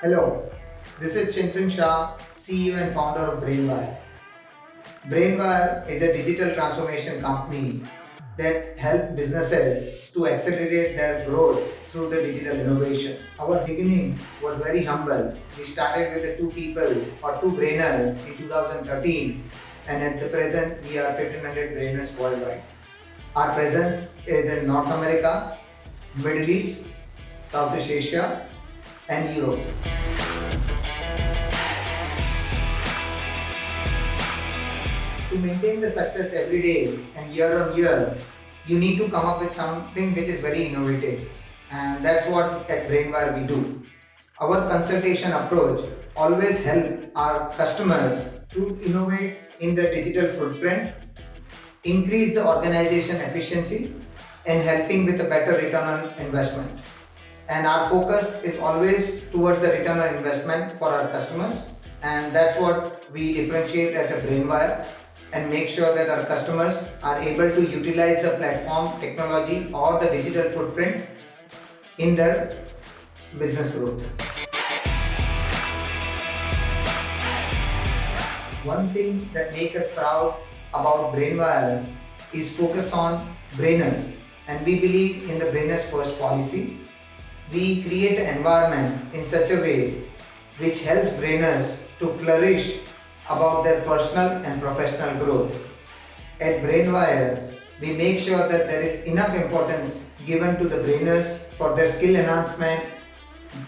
Hello, this is Chintan Shah, CEO and founder of Brainwire. Brainwire is a digital transformation company that helps businesses to accelerate their growth through the digital innovation. Our beginning was very humble. We started with the two people or two brainers in 2013, and at the present we are 1500 brainers worldwide. Our presence is in North America, Middle East, Southeast Asia, and Europe. To maintain the success every day and year on year, you need to come up with something which is very innovative. And that's what at Brainwire we do. Our consultation approach always help our customers to innovate in the digital footprint, increase the organization efficiency, and helping with a better return on investment. And our focus is always towards the return on investment for our customers, and that's what we differentiate at the Brainwire and make sure that our customers are able to utilize the platform technology or the digital footprint in their business growth. One thing that makes us proud about Brainwire is focus on brainers, and we believe in the brainers first policy. We create an environment in such a way which helps brainers to flourish about their personal and professional growth. At Brainwire, we make sure that there is enough importance given to the brainers for their skill enhancement,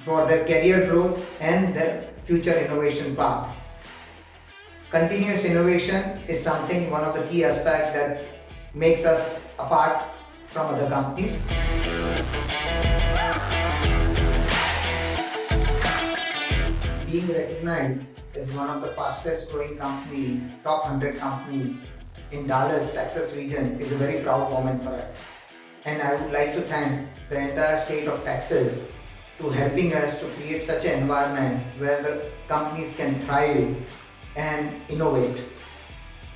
for their career growth, and their future innovation path. Continuous innovation is something, one of the key aspects that makes us apart from other companies. Being recognized as one of the fastest growing company, top 100 companies in Dallas, Texas region is a very proud moment for us. And I would like to thank the entire state of Texas to helping us to create such an environment where the companies can thrive and innovate.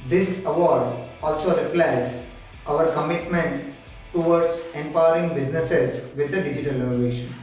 This award also reflects our commitment towards empowering businesses with the digital innovation.